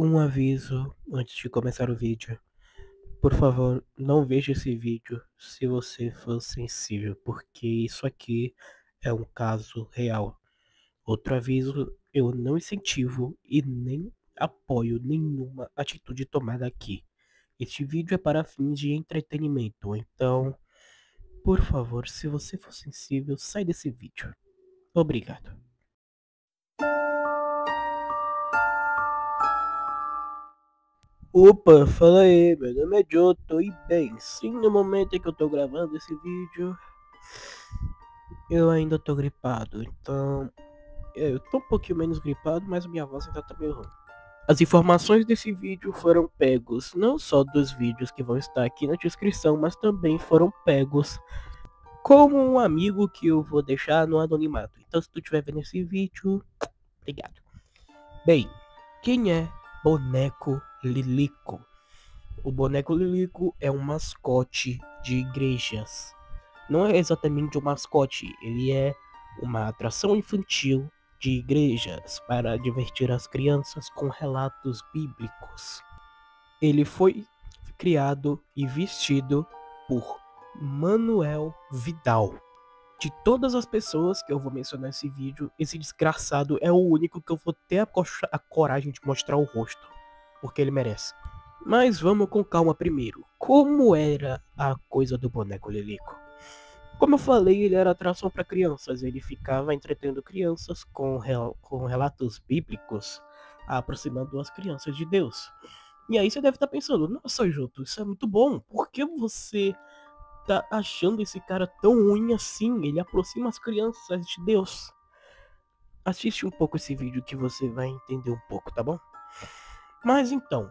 Um aviso antes de começar o vídeo. Por favor, não veja esse vídeo se você for sensível, porque isso aqui é um caso real. Outro aviso, eu não incentivo e nem apoio nenhuma atitude tomada aqui. Este vídeo é para fins de entretenimento, então, por favor, se você for sensível, sai desse vídeo. Obrigado. Opa, fala aí, meu nome é Joto e bem, sim, no momento em que eu tô gravando esse vídeo, eu ainda tô gripado, então eu tô um pouquinho menos gripado, mas minha voz ainda tá meio ruim. As informações desse vídeo foram pegos não só dos vídeos que vão estar aqui na descrição, mas também foram pegos como um amigo que eu vou deixar no anonimato. Então se tu estiver vendo esse vídeo, obrigado. Bem, quem é Boneco Lilico? O boneco Lilico é um mascote de igrejas. Não é exatamente um mascote, ele é uma atração infantil de igrejas para divertir as crianças com relatos bíblicos. Ele foi criado e vestido por Manuel Vidal. De todas as pessoas que eu vou mencionar nesse vídeo, esse desgraçado é o único que eu vou ter a coragem de mostrar o rosto, porque ele merece. Mas vamos com calma primeiro. Como era a coisa do boneco Lilico? Como eu falei, ele era atração para crianças. Ele ficava entretendo crianças com relatos bíblicos, aproximando as crianças de Deus. E aí você deve estar pensando, nossa, Joto, isso é muito bom. Por que você tá achando esse cara tão ruim assim? Ele aproxima as crianças de Deus. Assiste um pouco esse vídeo que você vai entender um pouco, tá bom? Mas então,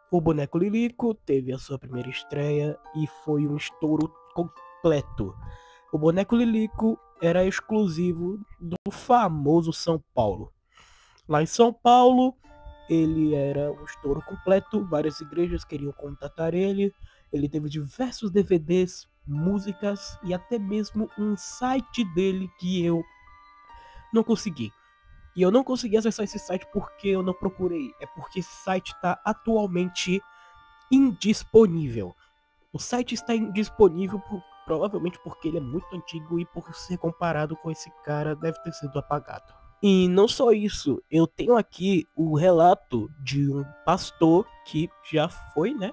o boneco Lilico teve a sua primeira estreia e foi um estouro completo. O boneco Lilico era exclusivo do famoso São Paulo. Lá em São Paulo, ele era um estouro completo, várias igrejas queriam contatar ele. Ele teve diversos DVDs, músicas e até mesmo um site dele que eu não consegui. E eu não consegui acessar esse site porque eu não procurei. É porque esse site está atualmente indisponível. O site está indisponível provavelmente porque ele é muito antigo e por ser comparado com esse cara deve ter sido apagado. E não só isso, eu tenho aqui o relato de um pastor que já foi, né,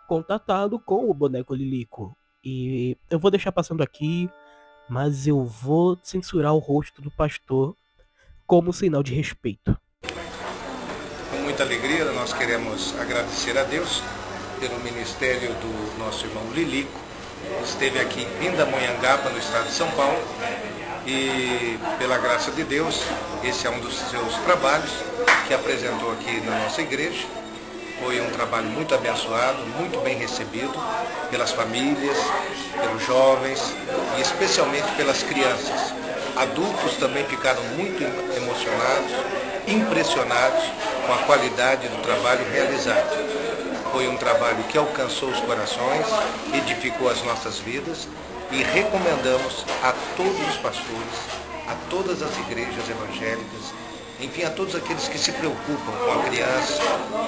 contatado com o boneco Lilico. E eu vou deixar passando aqui, mas eu vou censurar o rosto do pastor como sinal de respeito. Com muita alegria, nós queremos agradecer a Deus pelo ministério do nosso irmão Lilico. Esteve aqui em Pindamonhangaba, no estado de São Paulo, e pela graça de Deus, esse é um dos seus trabalhos que apresentou aqui na nossa igreja. Foi um trabalho muito abençoado, muito bem recebido pelas famílias, pelos jovens e especialmente pelas crianças. Adultos também ficaram muito emocionados, impressionados com a qualidade do trabalho realizado. Foi um trabalho que alcançou os corações, edificou as nossas vidas e recomendamos a todos os pastores, a todas as igrejas evangélicas, enfim, a todos aqueles que se preocupam com a criança,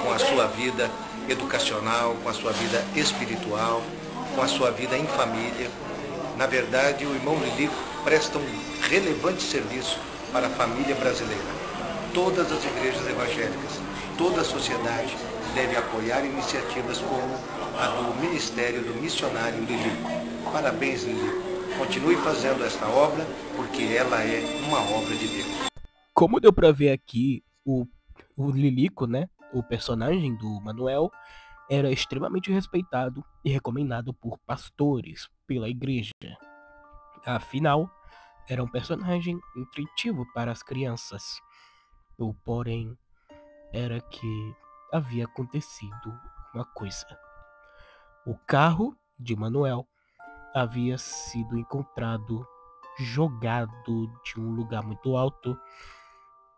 com a sua vida educacional, com a sua vida espiritual, com a sua vida em família. Na verdade, o irmão Lilico presta um relevante serviço para a família brasileira. Todas as igrejas evangélicas, toda a sociedade deve apoiar iniciativas como a do Ministério do Missionário Lilico. Parabéns, Lilico. Continue fazendo esta obra, porque ela é uma obra de Deus. Como deu pra ver aqui, o Lilico, né, o personagem do Manuel, era extremamente respeitado e recomendado por pastores, pela igreja. Afinal, era um personagem intuitivo para as crianças. O porém era que havia acontecido uma coisa. O carro de Manuel havia sido encontrado jogado de um lugar muito alto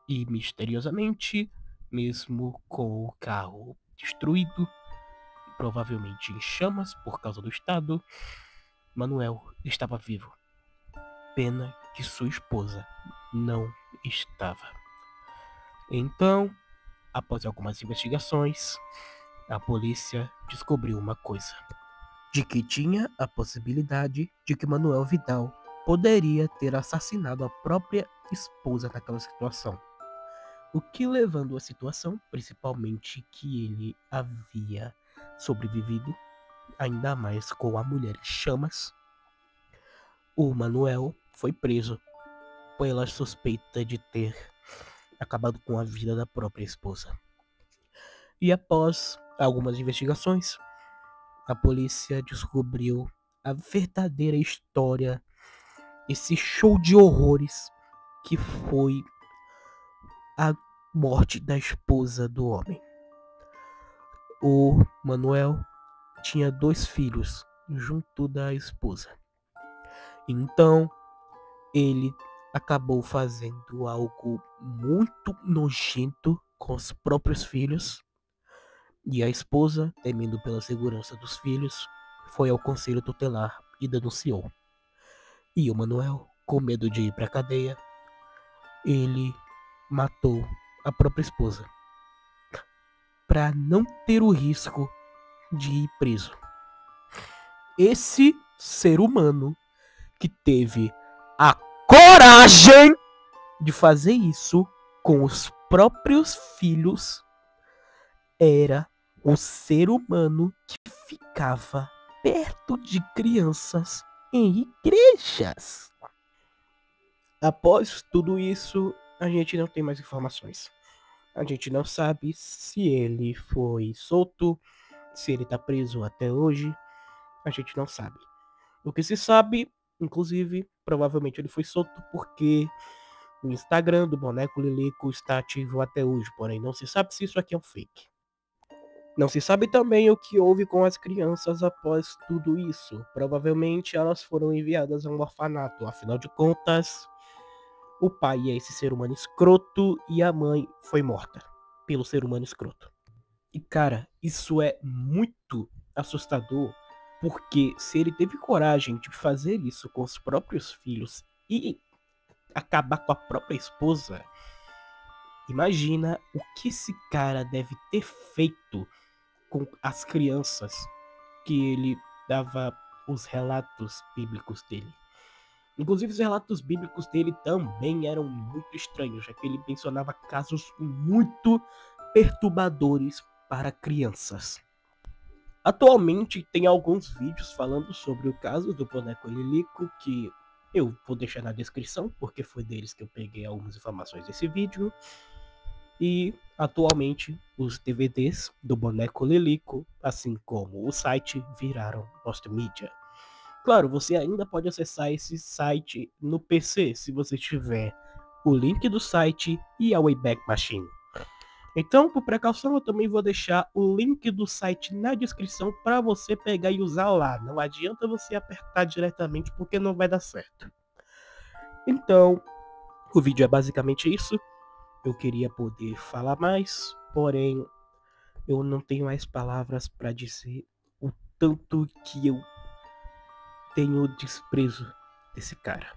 e misteriosamente, mesmo com o carro destruído, provavelmente em chamas por causa do estado, Manuel estava vivo. Pena que sua esposa não estava. Então, após algumas investigações, a polícia descobriu uma coisa: de que tinha a possibilidade de que Manuel Vidal poderia ter assassinado a própria esposa naquela situação. O que, levando a situação, principalmente que ele havia sobrevivido, ainda mais com a mulher em chamas, o Manuel foi preso pela suspeita de ter acabado com a vida da própria esposa. E após algumas investigações, a polícia descobriu a verdadeira história, esse show de horrores que foi a morte da esposa do homem. O Manuel tinha 2 filhos junto da esposa. Então, ele acabou fazendo algo muito nojento com os próprios filhos. E a esposa, temendo pela segurança dos filhos, foi ao conselho tutelar e denunciou. E o Manuel, com medo de ir para a cadeia, ele matou a própria esposa para não ter o risco de ir preso. Esse ser humano que teve a coragem de fazer isso com os próprios filhos era o ser humano que ficava perto de crianças em igrejas. Após tudo isso, a gente não tem mais informações. A gente não sabe se ele foi solto, se ele tá preso até hoje. A gente não sabe. O que se sabe, inclusive, provavelmente ele foi solto porque o Instagram do Boneco Lilico está ativo até hoje. Porém, não se sabe se isso aqui é um fake. Não se sabe também o que houve com as crianças após tudo isso. Provavelmente elas foram enviadas a um orfanato. Afinal de contas, o pai é esse ser humano escroto e a mãe foi morta pelo ser humano escroto. E cara, isso é muito assustador, porque se ele teve coragem de fazer isso com os próprios filhos e acabar com a própria esposa, imagina o que esse cara deve ter feito com as crianças que ele dava os relatos bíblicos dele. Inclusive, os relatos bíblicos dele também eram muito estranhos, já que ele mencionava casos muito perturbadores para crianças. Atualmente tem alguns vídeos falando sobre o caso do Boneco Lilico, que eu vou deixar na descrição, porque foi deles que eu peguei algumas informações desse vídeo. E atualmente os DVDs do Boneco Lilico, assim como o site, viraram Lost Media. Claro, você ainda pode acessar esse site no PC, se você tiver o link do site e a Wayback Machine. Então, por precaução, eu também vou deixar o link do site na descrição para você pegar e usar lá. Não adianta você apertar diretamente porque não vai dar certo. Então, o vídeo é basicamente isso. Eu queria poder falar mais, porém eu não tenho mais palavras para dizer o tanto que eu tenho desprezo desse cara.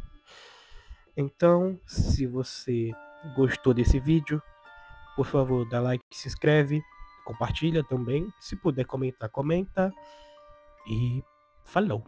Então, se você gostou desse vídeo, por favor, dá like, se inscreve, compartilha também. Se puder comentar, comenta. E falou!